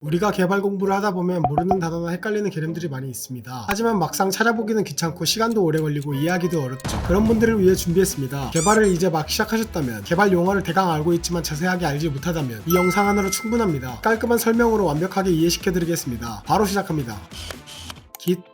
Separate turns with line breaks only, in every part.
우리가 개발 공부를 하다 보면 모르는 단어나 헷갈리는 개념들이 많이 있습니다. 하지만 막상 찾아보기는 귀찮고 시간도 오래 걸리고 이해하기도 어렵죠. 그런 분들을 위해 준비했습니다. 개발을 이제 막 시작하셨다면, 개발 용어를 대강 알고 있지만 자세하게 알지 못하다면 이 영상 하나로 충분합니다. 깔끔한 설명으로 완벽하게 이해시켜드리겠습니다. 바로 시작합니다.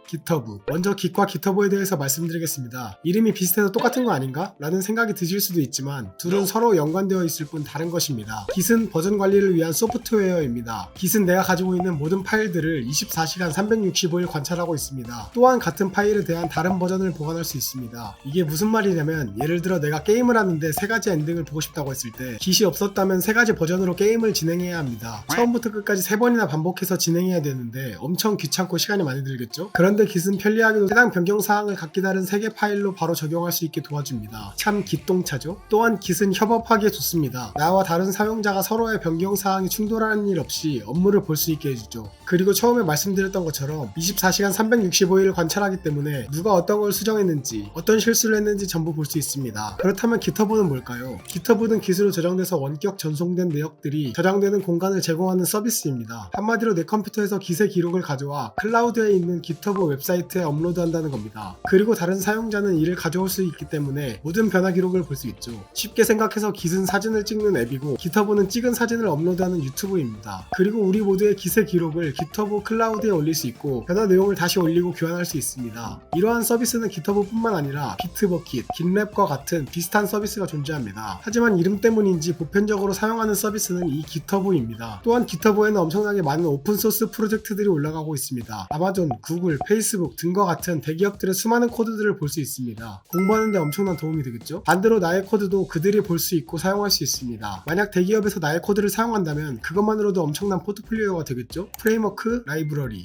GitHub. 먼저 Git과 GitHub에 대해서 말씀드리겠습니다. 이름이 비슷해서 똑같은 거 아닌가? 라는 생각이 드실 수도 있지만 둘은 서로 연관되어 있을 뿐 다른 것입니다. Git은 버전 관리를 위한 소프트웨어입니다. Git은 내가 가지고 있는 모든 파일들을 24시간 365일 관찰하고 있습니다. 또한 같은 파일에 대한 다른 버전을 보관할 수 있습니다. 이게 무슨 말이냐면, 예를 들어 내가 게임을 하는데 세 가지 엔딩을 보고 싶다고 했을 때 Git이 없었다면 세 가지 버전으로 게임을 진행해야 합니다. 처음부터 끝까지 세 번이나 반복해서 진행해야 되는데 엄청 귀찮고 시간이 많이 들겠죠? 그런데 Git은 편리하게도 해당 변경사항을 각기 다른 3개 파일로 바로 적용할 수 있게 도와줍니다. 참 기똥차죠? 또한 Git은 협업하기에 좋습니다. 나와 다른 사용자가 서로의 변경사항이 충돌하는 일 없이 업무를 볼 수 있게 해주죠. 그리고 처음에 말씀드렸던 것처럼 24시간 365일 관찰하기 때문에 누가 어떤 걸 수정했는지, 어떤 실수를 했는지 전부 볼 수 있습니다. 그렇다면 GitHub는 뭘까요? GitHub는 Git으로 저장돼서 원격 전송된 내역들이 저장되는 공간을 제공하는 서비스입니다. 한마디로 내 컴퓨터에서 Git의 기록을 가져와 클라우드에 있는 GitHub 웹사이트에 업로드한다는 겁니다. 그리고 다른 사용자는 이를 가져올 수 있기 때문에 모든 변화 기록을 볼 수 있죠. 쉽게 생각해서 Git은 사진을 찍는 앱이고 GitHub는 찍은 사진을 업로드하는 유튜브입니다. 그리고 우리 모두의 Git의 기록을 GitHub 클라우드에 올릴 수 있고 변화 내용을 다시 올리고 교환할 수 있습니다. 이러한 서비스는 GitHub뿐만 아니라 비트버킷, GitLab과 같은 비슷한 서비스가 존재합니다. 하지만 이름 때문인지 보편적으로 사용하는 서비스는 이 GitHub입니다. 또한 GitHub에는 엄청나게 많은 오픈소스 프로젝트들이 올라가고 있습니다. 아마존, 구글, 페이스북 등과 같은 대기업들의 수많은 코드들을 볼 수 있습니다. 공부하는데 엄청난 도움이 되겠죠? 반대로 나의 코드도 그들이 볼 수 있고 사용할 수 있습니다. 만약 대기업에서 나의 코드를 사용한다면 그것만으로도 엄청난 포트폴리오가 되겠죠? 프레임워크,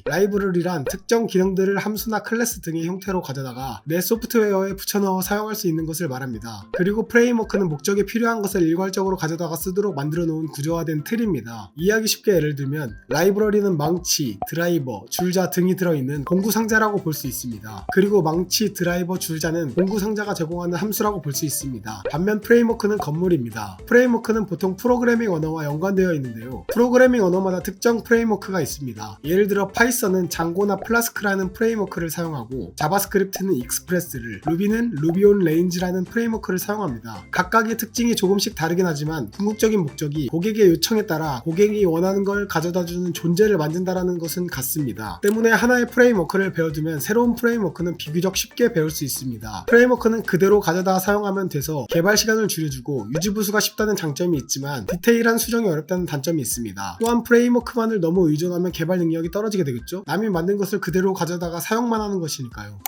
라이브러리란 특정 기능들을 함수나 클래스 등의 형태로 가져다가 내 소프트웨어에 붙여넣어 사용할 수 있는 것을 말합니다. 그리고 프레임워크는 목적에 필요한 것을 일괄적으로 가져다가 쓰도록 만들어 놓은 구조화된 틀입니다. 이해하기 쉽게 예를 들면 라이브러리는 망치, 드라이버, 줄자 등이 들어있는 공구상자라고 볼 수 있습니다. 그리고 망치, 드라이버, 줄자는 공구상자가 제공하는 함수라고 볼 수 있습니다. 반면 프레임워크는 건물입니다. 프레임워크는 보통 프로그래밍 언어와 연관되어 있는데요. 프로그래밍 언어마다 특정 프레임워크가 있습니다. 예를 들어 파이썬은 장고나 플라스크라는 프레임워크를 사용하고 자바스크립트는 익스프레스를, 루비는 루비 온 레인지라는 프레임워크를 사용합니다. 각각의 특징이 조금씩 다르긴 하지만 궁극적인 목적이 고객의 요청에 따라 고객이 원하는 걸 가져다주는 존재를 만든다는 것은 같습니다. 때문에 하나의 프레임워크를 배워두면 새로운 프레임워크는 비교적 쉽게 배울 수 있습니다. 프레임워크는 그대로 가져다 사용하면 돼서 개발 시간을 줄여주고 유지보수가 쉽다는 장점이 있지만 디테일한 수정이 어렵다는 단점이 있습니다. 또한 프레임워크만을 너무 의존하면 개발 능력이 떨어지게 되겠죠? 남이 만든 것을 그대로 가져다가 사용만 하는 것이니까요.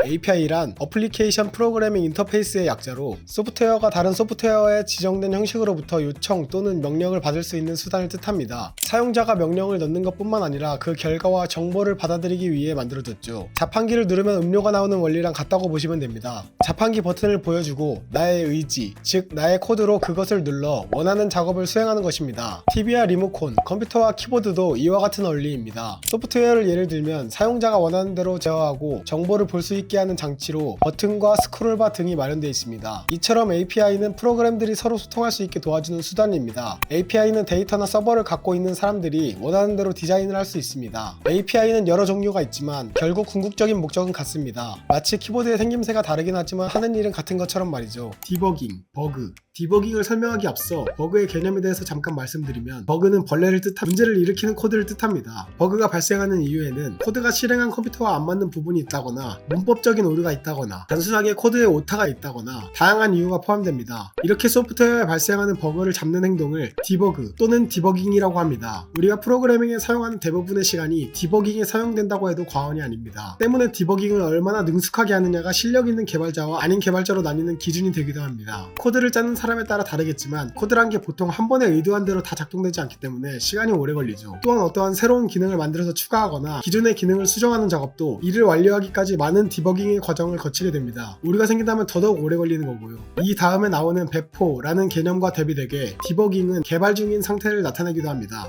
API란 어플리케이션 프로그래밍 인터페이스의 약자로 소프트웨어가 다른 소프트웨어에 지정된 형식으로부터 요청 또는 명령을 받을 수 있는 수단을 뜻합니다. 사용자가 명령을 넣는 것뿐만 아니라 그 결과와 정보를 받아들이기 위해 만들어졌죠. 자판기를 누르면 음료가 나오는 원리랑 같다고 보시면 됩니다. 자판기 버튼을 보여주고 나의 의지, 즉 나의 코드로 그것을 눌러 원하는 작업을 수행하는 것입니다. TV와 리모컨, 컴퓨터와 키보드도 이와 같은 원리입니다. 소프트웨어를 예를 들면 사용자가 원하는 대로 제어하고 정보를 볼 수 있게 하는 장치로 버튼과 스크롤바 등이 마련되어 있습니다. 이처럼 API는 프로그램들이 서로 소통할 수 있게 도와주는 수단입니다. API는 데이터나 서버를 갖고 있는 사람들이 원하는 대로 디자인을 할 수 있습니다. API는 여러 종류가 있지만 결국 궁극적인 목적은 같습니다. 마치 키보드의 생김새가 다르긴 하지만 하는 일은 같은 것처럼 말이죠. 디버깅, 버그. 디버깅을 설명하기 앞서 버그의 개념에 대해서 잠깐 말씀드리면, 버그는 벌레를 뜻하고 문제를 일으키는 코드를 뜻합니다. 버그가 발생하는 이유에는 코드가 실행한 컴퓨터와 안 맞는 부분이 있다거나 문법적인 오류가 있다거나 단순하게 코드에 오타가 있다거나 다양한 이유가 포함됩니다. 이렇게 소프트웨어에 발생하는 버그를 잡는 행동을 디버그 또는 디버깅이라고 합니다. 우리가 프로그래밍에 사용하는 대부분의 시간이 디버깅에 사용된다고 해도 과언이 아닙니다. 때문에 디버깅을 얼마나 능숙하게 하느냐가 실력 있는 개발자와 아닌 개발자로 나뉘는 기준이 되기도 합니다. 코드를 짜는 사람에 따라 다르겠지만 코드란 게 보통 한 번에 의도한 대로 다 작동되지 않기 때문에 시간이 오래 걸리죠. 또한 어떠한 새로운 기능을 만들어서 추가하거나 기존의 기능을 수정하는 작업도 이를 완료하기까지 많은 디버깅의 과정을 거치게 됩니다. 오류가 생긴다면 더더욱 오래 걸리는 거고요. 이 다음에 나오는 배포라는 개념과 대비되게 디버깅은 개발 중인 상태를 나타내기도 합니다.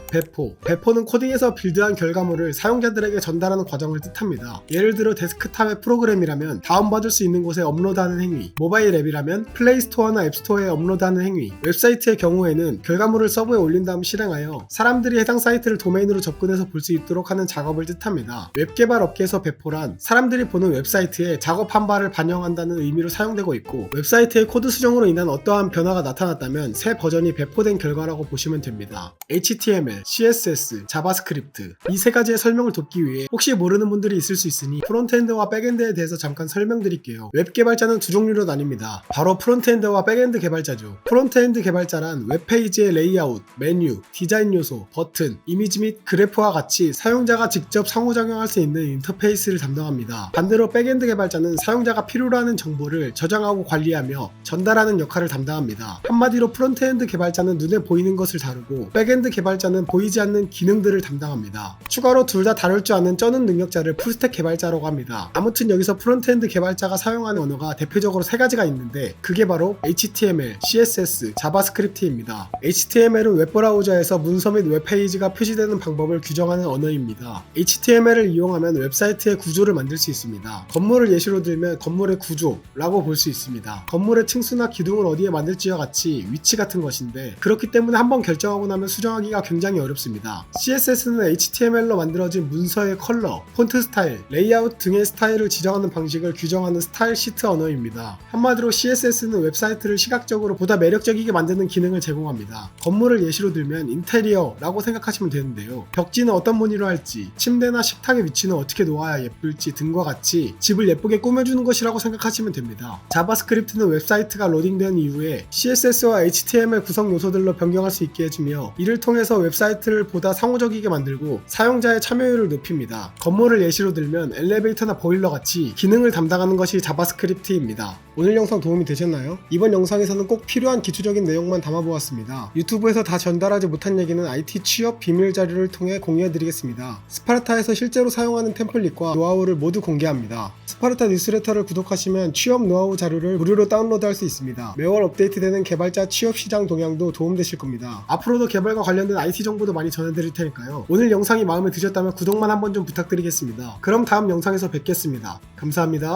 배포는 코딩에서 빌드한 결과물을 사용자들에게 전달하는 과정을 뜻합니다. 예를 들어 데스크탑의 프로그램이라면 다운받을 수 있는 곳에 업로드하는 행위, 모바일 앱이라면 플레이스토어나 앱스토어에 업로드 업로드하는 행위. 웹사이트의 경우에는 결과물을 서버에 올린 다음 실행하여 사람들이 해당 사이트를 도메인으로 접근해서 볼 수 있도록 하는 작업을 뜻합니다. 웹개발 업계에서 배포란 사람들이 보는 웹사이트에 작업한 바를 반영한다는 의미로 사용되고 있고, 웹사이트의 코드 수정으로 인한 어떠한 변화가 나타났다면 새 버전이 배포된 결과라고 보시면 됩니다. HTML, CSS, 자바스크립트 이 세 가지의 설명을 돕기 위해 혹시 모르는 분들이 있을 수 있으니 프론트엔드와 백엔드에 대해서 잠깐 설명드릴게요. 웹 개발자는 두 종류로 나뉩니다. 바로 프론트엔드와 백엔드 개발자죠. 프론트엔드 개발자란 웹페이지의 레이아웃, 메뉴, 디자인 요소, 버튼, 이미지 및 그래프와 같이 사용자가 직접 상호작용할 수 있는 인터페이스를 담당합니다. 반대로 백엔드 개발자는 사용자가 필요로 하는 정보를 저장하고 관리하며 전달하는 역할을 담당합니다. 한마디로 프론트엔드 개발자는 눈에 보이는 것을 다루고, 백엔드 개발자는 보이지 않는 기능들을 담당합니다. 추가로 둘 다 다룰 줄 아는 쩌는 능력자를 풀스택 개발자라고 합니다. 아무튼 여기서 프론트엔드 개발자가 사용하는 언어가 대표적으로 세 가지가 있는데, 그게 바로 HTML, CSS, 자바스크립트입니다. HTML은 웹브라우저에서 문서 및 웹페이지가 표시되는 방법을 규정하는 언어입니다. HTML을 이용하면 웹사이트의 구조를 만들 수 있습니다. 건물을 예시로 들면 건물의 구조라고 볼 수 있습니다. 건물의 층수나 기둥을 어디에 만들지와 같이 위치 같은 것인데, 그렇기 때문에 한번 결정하고 나면 수정하기가 굉장히 어렵습니다. CSS는 HTML로 만들어진 문서의 컬러, 폰트 스타일, 레이아웃 등의 스타일을 지정하는 방식을 규정하는 스타일 시트 언어입니다. 한마디로 CSS는 웹사이트를 시각적으로 보다 매력적이게 만드는 기능을 제공합니다. 건물을 예시로 들면 인테리어라고 생각하시면 되는데요. 벽지는 어떤 무늬로 할지, 침대나 식탁의 위치는 어떻게 놓아야 예쁠지 등과 같이 집을 예쁘게 꾸며주는 것이라고 생각하시면 됩니다. 자바스크립트는 웹사이트가 로딩된 이후에 CSS와 HTML 구성 요소들로 변경할 수 있게 해주며, 이를 통해서 웹사이트를 보다 상호적이게 만들고 사용자의 참여율을 높입니다. 건물을 예시로 들면 엘리베이터나 보일러 같이 기능을 담당하는 것이 자바스크립트입니다. 오늘 영상 도움이 되셨나요? 이번 영상에서는 꼭 필요한 기초적인 내용만 담아보았습니다. 유튜브에서 다 전달하지 못한 얘기는 IT 취업 비밀 자료를 통해 공유해드리겠습니다. 스파르타에서 실제로 사용하는 템플릿과 노하우를 모두 공개합니다. 스파르타 뉴스레터를 구독하시면 취업 노하우 자료를 무료로 다운로드할 수 있습니다. 매월 업데이트되는 개발자 취업 시장 동향도 도움되실 겁니다. 앞으로도 개발과 관련된 IT 정보도 많이 전해드릴 테니까요. 오늘 영상이 마음에 드셨다면 구독만 한번 좀 부탁드리겠습니다. 그럼 다음 영상에서 뵙겠습니다. 감사합니다.